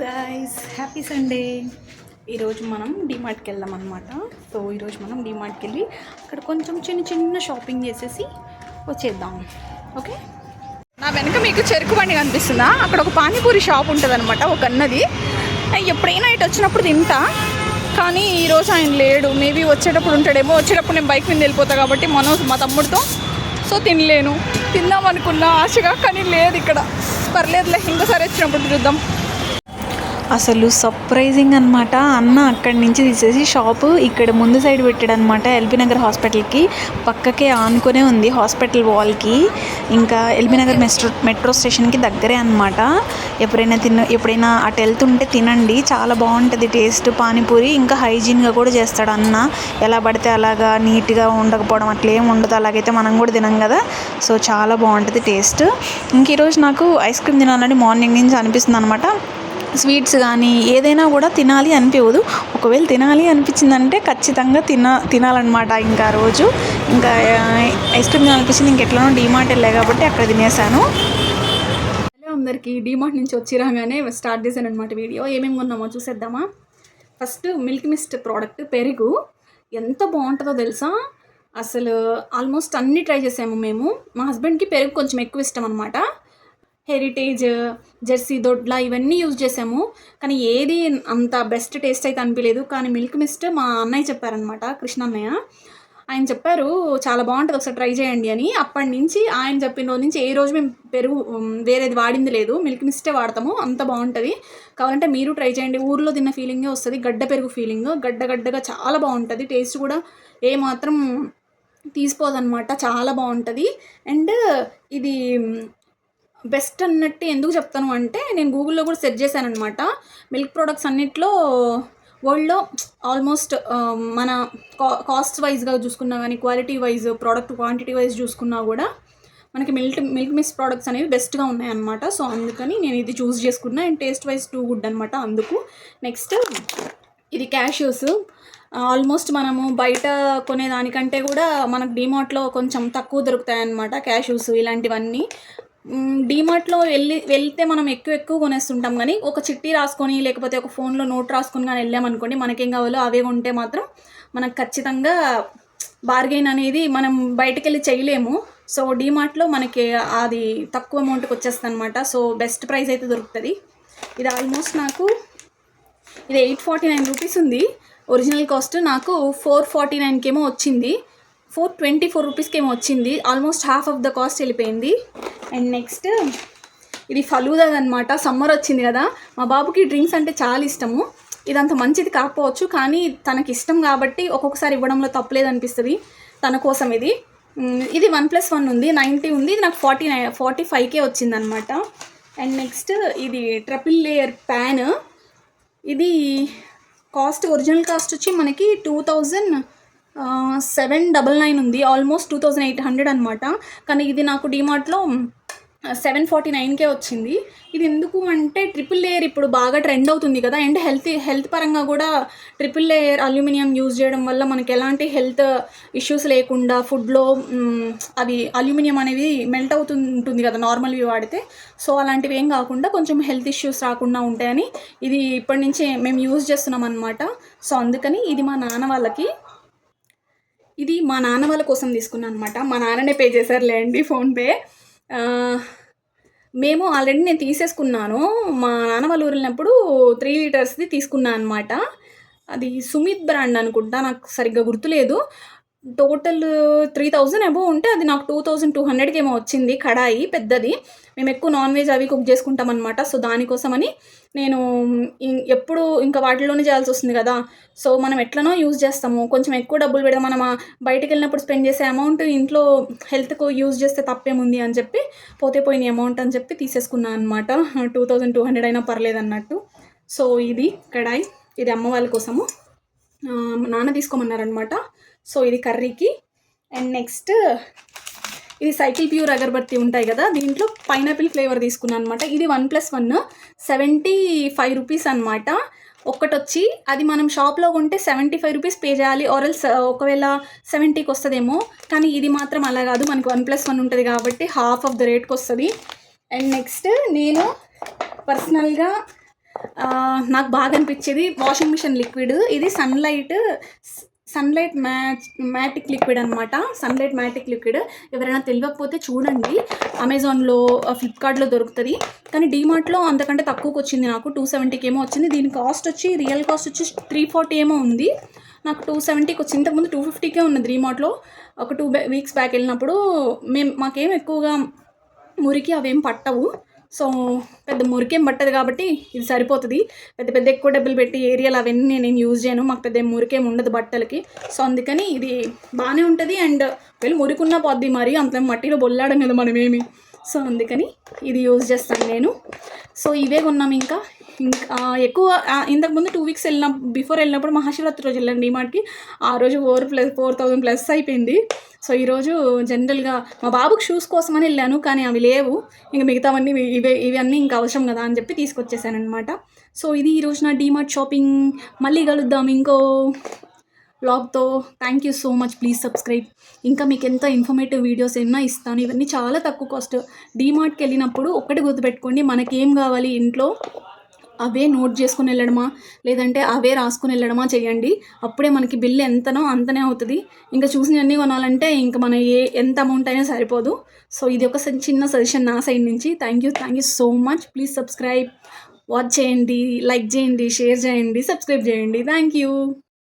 Guys, happy Sunday. ఈరోజు మనం డిమార్ట్కి వెళ్దాం అనమాట. సో ఈరోజు మనం డిమార్ట్కి వెళ్ళి అక్కడ కొంచెం చిన్న షాపింగ్ చేసేసి వచ్చేద్దాం. ఓకే, నా వెనక మీకు చెరుకు బండి కనిపిస్తుందా? అక్కడ ఒక పానీపూరి షాప్ ఉంటుంది అనమాట, ఒక అన్నది. ఎప్పుడైనా ఇటు వచ్చినప్పుడు తింటా, కానీ ఈరోజు ఆయన లేడు. మేబీ వచ్చేటప్పుడు ఉంటాడేమో. వచ్చేటప్పుడు నేను బైక్ మీద వెళ్ళిపోతా కాబట్టి మా తమ్ముడితో, సో తినలేను. తిందాం అనుకున్నా ఆశగా, కానీ లేదు ఇక్కడ. పర్లేదులే, ఇంకోసారి వచ్చినప్పుడు చూద్దాం. అసలు సర్ప్రైజింగ్ అనమాట. అన్న అక్కడి నుంచి తీసేసి షాపు ఇక్కడ ముందు సైడ్ పెట్టాడు అనమాట. ఎల్బీ నగర్ హాస్పిటల్కి పక్కకే ఆనుకునే ఉంది, హాస్పిటల్ వాల్కి. ఇంకా ఎల్బీ నగర్ మెట్రో స్టేషన్కి దగ్గరే అనమాట. ఎప్పుడైనా అటు వెళ్తుంటే తినండి, చాలా బాగుంటుంది టేస్ట్ పానీపూరి. ఇంకా హైజీన్గా కూడా చేస్తాడు అన్న. ఎలా పడితే అలాగా నీట్గా ఉండకపోవడం అట్లా ఏమి ఉండదు. అలాగైతే మనం కూడా తినం కదా, సో చాలా బాగుంటుంది టేస్ట్. ఇంక ఈరోజు నాకు ఐస్ క్రీమ్ తినాలని మార్నింగ్ నుంచి అనిపిస్తుంది అనమాట. స్వీట్స్ కానీ ఏదైనా కూడా తినాలి అనిపించదు. ఒకవేళ తినాలి అనిపించిందంటే ఖచ్చితంగా తినాలన్నమాట. ఇంకా రోజు ఇంకా ఐస్ క్రీమ్ అనిపించింది. ఇంకెట్లనో డీమార్ట్ వెళ్ళా కాబట్టి అక్కడ తినేసాను. అందరికీ డీమార్ట్ నుంచి వచ్చి రాగానే స్టార్ట్ చేశాను అనమాట వీడియో. ఏమేమి కొన్నామో చూసేద్దామా. ఫస్ట్ మిల్క్ మిస్ట్ ప్రోడక్ట్, పెరుగు ఎంత బాగుంటుందో తెలుసా. అసలు ఆల్మోస్ట్ అన్నీ ట్రై చేసాము మేము. మా హస్బెండ్కి పెరుగు కొంచెం ఎక్కువ ఇష్టం అనమాట. హెరిటేజ్, జెర్సీ, దొడ్ల ఇవన్నీ యూజ్ చేసాము, కానీ ఏది అంత బెస్ట్ టేస్ట్ అయితే అనిపించలేదు. కానీ మిల్క్ మిస్ట్ మా అన్నయ్య చెప్పారనమాట, కృష్ణ అన్నయ్య. ఆయన చెప్పారు చాలా బాగుంటుంది, ఒకసారి ట్రై చేయండి అని. అప్పటి నుంచి ఆయన చెప్పిన రోజు నుంచి ఏ రోజు మేము పెరుగు వేరేది వాడింది లేదు, మిల్క్ మిస్టే వాడతాము. అంత బాగుంటుంది. కావాలంటే మీరు ట్రై చేయండి. ఊర్లో తిన్న ఫీలింగే వస్తుంది, గడ్డ పెరుగు ఫీలింగ్. గడ్డగా చాలా బాగుంటుంది. టేస్ట్ కూడా ఏమాత్రం తీసిపోదన్నమాట, చాలా బాగుంటుంది. అండ్ ఇది బెస్ట్ అన్నట్టు ఎందుకు చెప్తాను అంటే, నేను గూగుల్లో కూడా సెర్చ్ చేశాను అనమాట. మిల్క్ ప్రోడక్ట్స్ అన్నిట్లో వరల్డ్లో ఆల్మోస్ట్ మన కాస్ట్ వైజ్గా చూసుకున్నా కానీ, quality wise, product quantity wise చూసుకున్నా కూడా మనకి మిల్క్ మిస్ట్ ప్రోడక్ట్స్ అనేవి బెస్ట్గా ఉన్నాయన్నమాట. సో అందుకని నేను ఇది చూస్ చేసుకున్నా. And taste wise too good అనమాట అందుకు. నెక్స్ట్ ఇది క్యాష్యూస్. ఆల్మోస్ట్ మనము బయట కొనేదానికంటే కూడా మనకు డీమార్ట్లో కొంచెం తక్కువ దొరుకుతాయి అన్నమాట క్యాష్యూస్ ఇలాంటివన్నీ. డీమార్ట్లో వెళ్తే మనం ఎక్కువ కొనేస్తుంటాం, కానీ ఒక చిట్టి రాసుకొని లేకపోతే ఒక ఫోన్లో నోట్ రాసుకొని కానీ వెళ్ళామనుకోండి, మనకేం కావాలో అవే ఉంటే మాత్రం మనకు ఖచ్చితంగా బార్గెయిన్ అనేది మనం బయటకు వెళ్ళి చేయలేము. సో డీమార్ట్లో మనకి అది తక్కువ అమౌంట్కి వచ్చేస్తుంది అనమాట. సో బెస్ట్ ప్రైస్ అయితే దొరుకుతుంది. ఇది ఆల్మోస్ట్ నాకు ఇది 849 రూపీస్ ఉంది. ఒరిజినల్ కాస్ట్ నాకు 449 కేమో వచ్చింది, 424 రూపీస్కి ఏమో వచ్చింది. Almost half of the cost వెళ్ళిపోయింది. అండ్ నెక్స్ట్ ఇది ఫలూదా అనమాట. సమ్మర్ వచ్చింది కదా, మా బాబుకి డ్రింక్స్ అంటే చాలా ఇష్టము. ఇదంత మంచిది కాకపోవచ్చు, కానీ తనకి ఇష్టం కాబట్టి ఒక్కొక్కసారి ఇవ్వడంలో తప్పలేదు అనిపిస్తుంది తన కోసం. ఇది 1+1 ఉంది, 90 ఉంది. ఇది నాకు 45కే వచ్చిందనమాట. అండ్ నెక్స్ట్ ఇది ట్రిపుల్ లేయర్ ప్యాన్. ఇది కాస్ట్, ఒరిజినల్ కాస్ట్ వచ్చి మనకి 2799 ఉంది, ఆల్మోస్ట్ 2800 అనమాట. కానీ ఇది నాకు డీమార్ట్లో 749కే వచ్చింది. ఇది ఎందుకు అంటే ట్రిపుల్ లేయర్ ఇప్పుడు బాగా ట్రెండ్ అవుతుంది కదా. అండ్ హెల్త్ పరంగా కూడా ట్రిపుల్ లేయర్ అల్యూమినియం యూజ్ చేయడం వల్ల మనకి ఎలాంటి హెల్త్ ఇష్యూస్ లేకుండా, ఫుడ్లో అవి అల్యూమినియం అనేవి మెల్ట్ అవుతుంటుంది కదా నార్మల్వి వాడితే. సో అలాంటివి ఏం కాకుండా కొంచెం హెల్త్ ఇష్యూస్ రాకుండా ఉంటాయని ఇది ఇప్పటి నుంచి మేము యూజ్ చేస్తున్నాం అనమాట. సో అందుకని ఇది మా నాన్న వాళ్ళ కోసం తీసుకున్నాను అనమాట. మా నాన్ననే పే చేశారులే అండి, ఫోన్పే. మేము ఆల్రెడీ నేను తీసేసుకున్నాను. మా నాన్న వాళ్ళ ఊరు వెళ్ళినప్పుడు 3 లీటర్స్ది తీసుకున్నాను అనమాట. అది సుమిత్ బ్రాండ్ అనుకుంటా, నాకు సరిగ్గా గుర్తులేదు. టోటల్ 3000 అబోవ్ ఉంటే అది నాకు 2200కి ఏమో వచ్చింది. కడాయి పెద్దది. మేము ఎక్కువ నాన్ వెజ్ అవి కుక్ చేసుకుంటాం అనమాట. సో దానికోసమని నేను ఎప్పుడు ఇంకా వాటిలోనే చేయాల్సి వస్తుంది కదా. సో మనం ఎట్లనో యూజ్ చేస్తాము, కొంచెం ఎక్కువ డబ్బులు పెడదాం. మనం బయటకు వెళ్ళినప్పుడు స్పెండ్ చేసే అమౌంట్ ఇంట్లో హెల్త్కు యూజ్ చేస్తే తప్పేముంది అని చెప్పి, పోయిన అమౌంట్ అని చెప్పి తీసేసుకున్నాను అనమాట. 2200 అయినా పర్లేదు అన్నట్టు. సో ఇది కడాయి, ఇది అమ్మ వాళ్ళ కోసము నాన్న తీసుకోమన్నారనమాట. సో ఇది కర్రీకి. అండ్ నెక్స్ట్ ఇది సైకిల్ ప్యూర్ అగరబత్తి ఉంటాయి కదా, దీంట్లో పైనాపిల్ ఫ్లేవర్ తీసుకున్నాను అనమాట. ఇది 1+1 75 రూపీస్ అనమాట. ఒక్కటి వచ్చి అది మనం షాప్లో కొంటే 75 రూపీస్ పే చేయాలి, ఆర్ఎల్స్ ఒకవేళ 70కి వస్తుందేమో. కానీ ఇది మాత్రం అలా కాదు, మనకు 1+1 ఉంటుంది కాబట్టి హాఫ్ ఆఫ్ ద రేట్కి వస్తుంది. అండ్ నెక్స్ట్ నేను పర్సనల్గా నాకు బాగా అనిపించేది వాషింగ్ మిషన్ లిక్విడ్. ఇది సన్లైట్ మ్యాటిక్ లిక్విడ్ అనమాట. సన్లైట్ మ్యాటిక్ లిక్విడ్ ఎవరైనా తెలియకపోతే చూడండి, అమెజాన్లో ఫ్లిప్కార్ట్లో దొరుకుతుంది. కానీ డీమార్ట్లో అంతకంటే తక్కువకి వచ్చింది నాకు. 270కి ఏమో వచ్చింది. దీని కాస్ట్ వచ్చి రియల్ కాస్ట్ వచ్చి 340 ఏమో ఉంది. నాకు 270కి వచ్చింది. ఇంతకుముందు 250కే ఉన్నది డీమార్ట్లో. ఒక 2 వీక్స్ బ్యాక్ వెళ్ళినప్పుడు మాకేం ఎక్కువగా మురికి అవేం పట్టవు. సో పెద్ద మురికేం పట్టదు కాబట్టి ఇది సరిపోతుంది. పెద్ద ఎక్కువ డబ్బులు పెట్టి ఏరియాలు అవన్నీ నేను యూజ్ చేయను. మాకు పెద్ద మురికేం ఉండదు బట్టలకి. సో అందుకని ఇది బాగానే ఉంటుంది. అండ్ వెళ్ళి మురికున్నా పోద్ది, మరి అంత మట్టిలో బొల్లాడం కదా మనమేమి. సో అందుకని ఇది యూజ్ చేస్తాను నేను. సో ఇవే కొన్నాం. ఇంకా ఎక్కువ ఇంతకుముందు 2 వీక్స్ బిఫోర్ వెళ్ళినప్పుడు మహాశివరాత్రి రోజు వెళ్ళాను డీమార్ట్కి. ఆ రోజు 4,000+ అయిపోయింది. సో ఈరోజు జనరల్గా మా బాబుకి షూస్ కోసమని వెళ్ళాను, కానీ అవి లేవు. ఇంకా మిగతావన్నీ ఇవన్నీ ఇంకా అవసరం కదా అని చెప్పి తీసుకొచ్చేసాను అనమాట. సో ఇది ఈరోజు నా డీమార్ట్ షాపింగ్. మళ్ళీ కలుద్దాం ఇంకో వ్లాగ్తో. Thank you so much. Please subscribe. ఇంకా మీకు ఎంత ఇన్ఫర్మేటివ్ వీడియోస్ ఏమైనా ఇస్తాను. ఇవన్నీ చాలా తక్కువ కాస్ట్. డీమార్ట్కి వెళ్ళినప్పుడు ఒక్కటి గుర్తుపెట్టుకోండి, మనకేం కావాలి ఇంట్లో అవే నోట్ చేసుకుని వెళ్ళడమా, లేదంటే అవే రాసుకుని వెళ్ళడమా చేయండి. అప్పుడే మనకి బిల్లు ఎంతనో అంతనే అవుతుంది. ఇంకా చూసినవన్నీ కొనాలంటే ఇంకా మన ఎంత అమౌంట్ అయినా సరిపోదు. సో ఇది ఒక చిన్న సజెషన్ నా సైడ్ నుంచి. Thank you so much. Please subscribe. Watch చేయండి, లైక్ చేయండి, షేర్ చేయండి, సబ్స్క్రైబ్ చేయండి. Thank you.